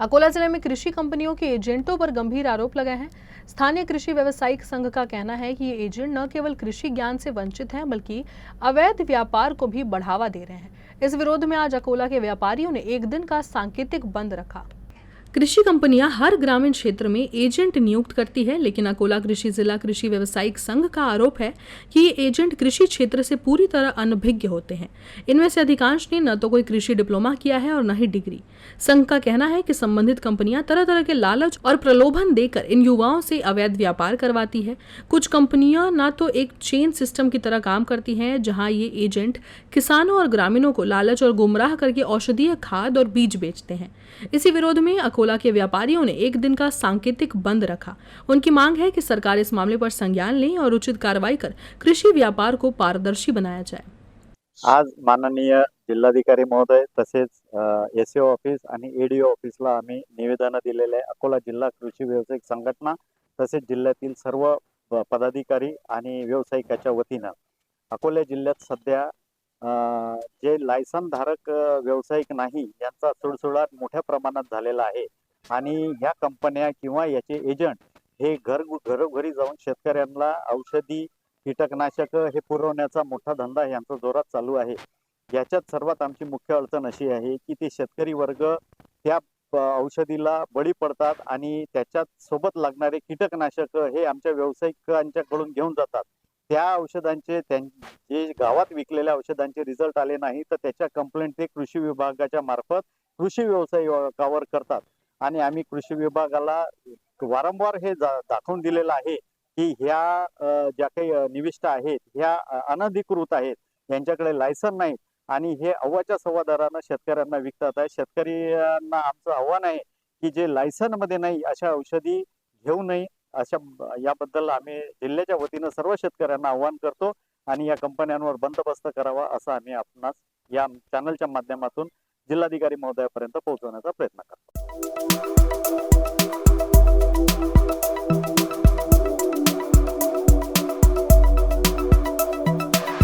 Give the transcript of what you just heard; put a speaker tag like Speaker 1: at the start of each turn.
Speaker 1: अकोला जिले में कृषि कंपनियों के एजेंटों पर गंभीर आरोप लगाए हैं। स्थानीय कृषि व्यवसायिक संघ का कहना है कि ये एजेंट न केवल कृषि ज्ञान से वंचित हैं, बल्कि अवैध व्यापार को भी बढ़ावा दे रहे हैं। इस विरोध में आज अकोला के व्यापारियों ने एक दिन का सांकेतिक बंद रखा। कृषि कंपनियां हर ग्रामीण क्षेत्र में एजेंट नियुक्त करती है, लेकिन अकोला कृषि जिला कृषि व्यवसायिक संघ का आरोप है कि ये एजेंट कृषि क्षेत्र से पूरी तरह अनभिज्ञ होते हैं। इनमें से अधिकांश ने न तो कोई कृषि डिप्लोमा किया है और न ही डिग्री। संघ का कहना है कि संबंधित कंपनियां तरह तरह के लालच और प्रलोभन देकर इन युवाओं से अवैध व्यापार करवाती है। कुछ कंपनियां न तो एक चेन सिस्टम की तरह काम करती हैं, जहां ये एजेंट किसानों और ग्रामीणों को लालच और गुमराह करके औषधीय खाद और बीज बेचते हैं। इसी विरोध में अकोला के व्यापारियों ने एक दिन का सांकेतिक बंद रखा। उनकी मांग है कि सरकार इस मामले पर संज्ञान ले और उचित कार्रवाई कर कृषि व्यापार को पारदर्शी बनाया जाए।
Speaker 2: आज माननीय जिल्हाधिकारी महोदय तसेच एसओ ऑफिस आणि एडीओ ऑफिसला आम्ही निवेदन दिलेले आहे। अकोला जिल्हा कृषी व्यावसायिक संघटना तसेच जिल्ह्यातील सर्व पदाधिकारी आणि व्यावसायिकाच्या वतीनं अकोला जिल्ह्यात सध्या जे लायसन धारक व्यावसायिक नाही यांचा सुळसुळाट मोठ्या प्रमाणात झालेला आहे आणि ह्या कंपन्या किंवा याचे एजंट हे घरोघरी जाऊन शेतकऱ्यांना औषधी कीटकनाशक हे पुरवण्याचा मोठा धंदा यांचा जोरात चालू आहे। याच्यात सर्वात आमची मुख्य अडचण अशी आहे की ते शेतकरी वर्ग त्या औषधीला बळी पडतात आणि त्याच्यात सोबत लागणारे कीटकनाशक हे आमच्या व्यावसायिकांच्याकडून घेऊन जातात। त्या औषधांचे जे गावात विकलेल्या औषधांचे रिझल्ट आले नाही तर त्याच्या कंप्लेंट ते कृषी विभागाच्या मार्फत कृषी व्यावसायिकावर करतात आणि आम्ही कृषी विभागाला वारंवार हे दाखवून दिलेलं आहे की ह्या ज्या काही निविष्ट आहेत ह्या अनधिकृत आहेत, यांच्याकडे लायसन नाही आणि हे अव्वाच्या सव्वा दराने शेतकऱ्यांना विकतात आहे। शेतकऱ्यांना आमचं आव्हान आहे की जे लायसन मध्ये नाही अशा औषधी घेऊ नये। अशा याबद्दल आम्ही जिल्ह्याच्या वतीनं सर्व शेतकऱ्यांना आव्हान करतो आणि या कंपन्यांवर बंदोबस्त करावा असं आम्ही आपणास या चॅनलच्या माध्यमातून जिल्हाधिकारी महोदयापर्यंत पोहोचवण्याचा प्रयत्न करतो।